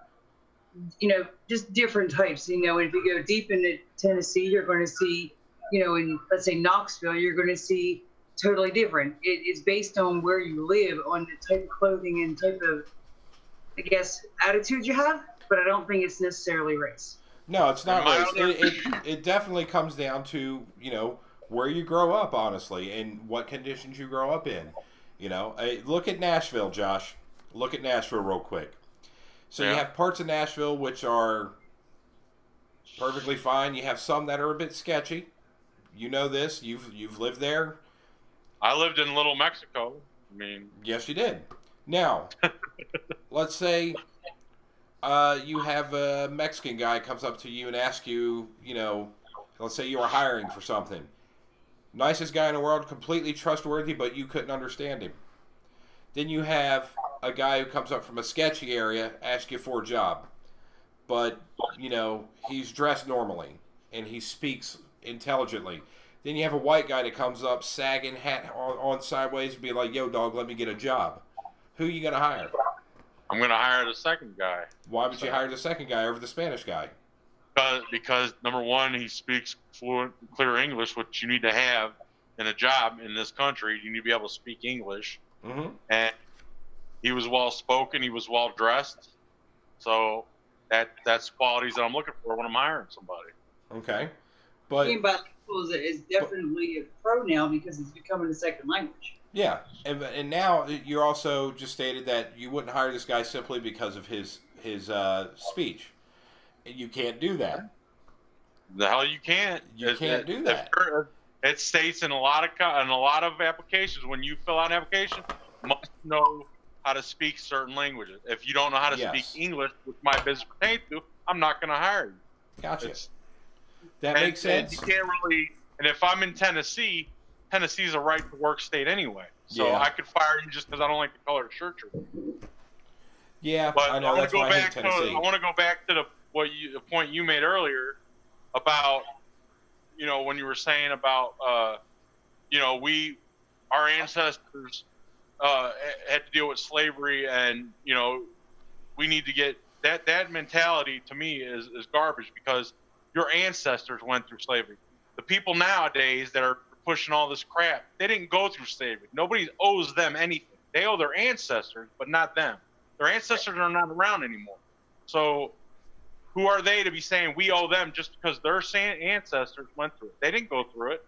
you know, just different types. You know, if you go deep into Tennessee, you're going to see, you know, in, let's say, Knoxville, you're going to see totally different. It's based on where you live, on the type of clothing and type of, I guess, attitude you have. But I don't think it's necessarily race. No, it's not race. It definitely comes down to, you know, where you grow up, honestly, and what conditions you grow up in. You know, look at Nashville, Josh. Look at Nashville real quick. So you have parts of Nashville which are perfectly fine. You have some that are a bit sketchy. You know this. You've lived there. I lived in Little Mexico. I mean, yes, you did. Now, let's say you have a Mexican guy comes up to you and asks you, you know, let's say you are hiring for something. Nicest guy in the world, completely trustworthy, but you couldn't understand him. Then you have a guy who comes up from a sketchy area, asks you for a job. But, you know, he's dressed normally, and he speaks intelligently. Then you have a white guy that comes up, sagging, hat on sideways, and be like, yo, dog, let me get a job. Who are you going to hire? I'm going to hire the second guy. Why would you hire the second guy over the Spanish guy? Because number one, he speaks fluent, clear English, which you need to have in a job in this country. You need to be able to speak English. Mm-hmm. And he was well spoken. He was well dressed. So that's qualities that I'm looking for when I'm hiring somebody. Okay, but being bilingual is definitely a pro now because it's becoming a second language. Yeah, and now you also just stated that you wouldn't hire this guy simply because of his his speech. You can't do that. The hell you can't. You can't do that. It states in a lot of applications, when you fill out an application, you must know how to speak certain languages. If you don't know how to speak English, which my business pertains to, I'm not going to hire you. Gotcha. That makes sense. And you can't really. And if I'm in Tennessee, Tennessee's a right to work state anyway, so I could fire you just because I don't like the color of the shirt you're wearing. Yeah, but I know. That's why I hate Tennessee. I want to go back to the point you made earlier about, when you were saying about, our ancestors had to deal with slavery, and we need to get that mentality. To me is garbage, because your ancestors went through slavery. The people nowadays that are pushing all this crap, they didn't go through slavery. Nobody owes them anything. They owe their ancestors, but not them. Their ancestors are not around anymore. So who are they to be saying we owe them just because their ancestors went through it? They didn't go through it.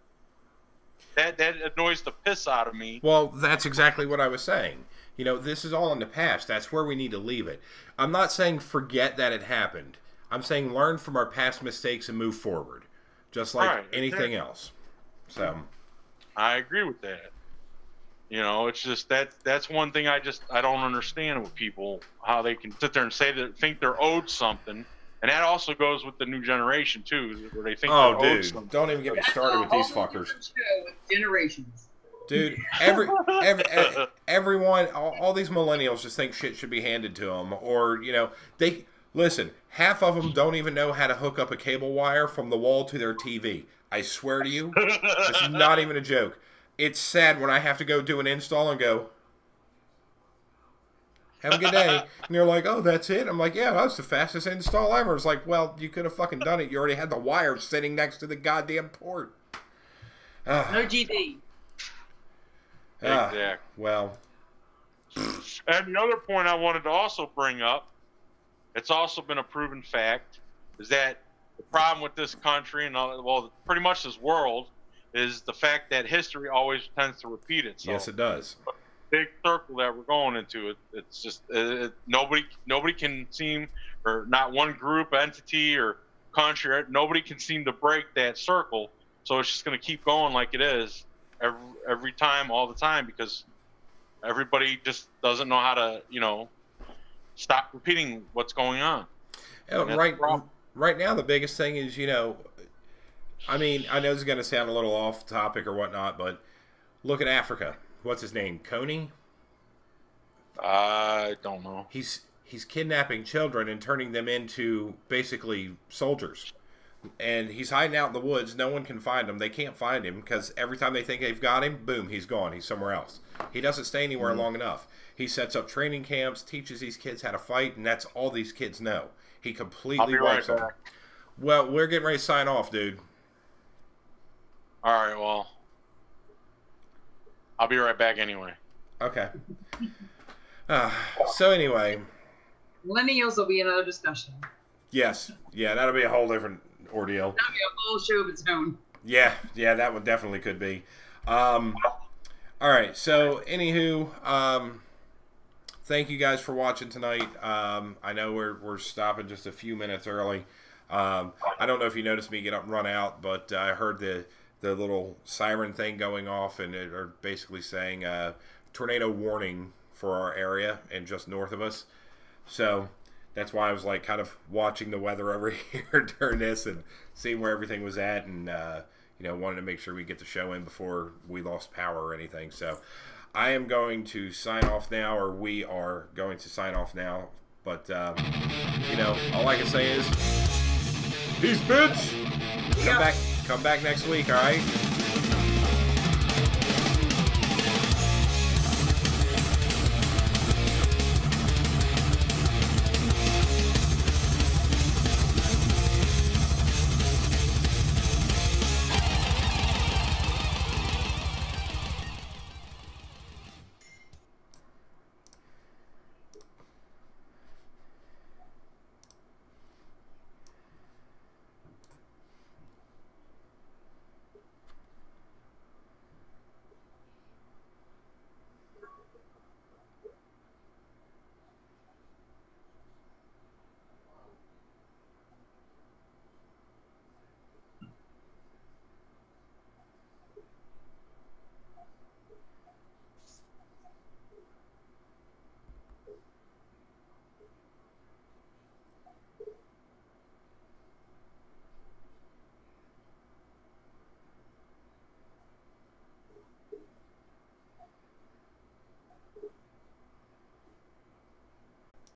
That annoys the piss out of me. Well, that's exactly what I was saying. This is all in the past. That's where we need to leave it. I'm not saying forget that it happened. I'm saying learn from our past mistakes and move forward, just like anything else. So, I agree with that. It's just that's one thing I don't understand with people, how they can sit there and say that, think they're owed something. And that also goes with the new generation too, where they think they're owed something. Don't even get me started with these fuckers. Generations. Dude, everyone, all these millennials just think shit should be handed to them, or they listen. Half of them don't even know how to hook up a cable wire from the wall to their TV. I swear to you, it's not even a joke. It's sad when I have to go do an install and go, have a good day. And they're like, oh, that's it? I'm like, yeah, that was the fastest install ever. It's like, well, you could have fucking done it. You already had the wire sitting next to the goddamn port. No GD. Exactly. Well. And the other point I wanted to also bring up, it's also been a proven fact, is that the problem with this country and pretty much this world is the fact that history always tends to repeat itself. Yes, it does. Big circle that we're going into. It's just nobody can seem, or not one group, entity, or country, nobody can seem to break that circle. So it's just going to keep going like it is every time, all the time, because everybody just doesn't know how to stop repeating what's going on. Right now, the biggest thing is I mean, I know this is going to sound a little off topic or whatnot, but look at Africa. What's his name? Coney? I don't know. He's kidnapping children and turning them into basically soldiers. And he's hiding out in the woods. No one can find him. They can't find him because every time they think they've got him, boom, he's gone. He's somewhere else. He doesn't stay anywhere long enough. He sets up training camps, teaches these kids how to fight, and that's all these kids know. He completely wipes them. Well, we're getting ready to sign off, dude. All right, well, I'll be right back anyway. Okay. So anyway. Millennials will be another discussion. Yes. Yeah, that'll be a whole different ordeal. That'll be a whole show of its own. Yeah, that one definitely could be. All right, so anywho, thank you guys for watching tonight. I know we're stopping just a few minutes early. I don't know if you noticed me get up and run out, but I heard the little siren thing going off, and it are basically saying tornado warning for our area and just north of us. So that's why I was like kind of watching the weather over here during this and seeing where everything was at, and wanted to make sure we get the show in before we lost power or anything. So I am going to sign off now, or we are going to sign off now. But all I can say is peace, bitch. Come back next week, all right?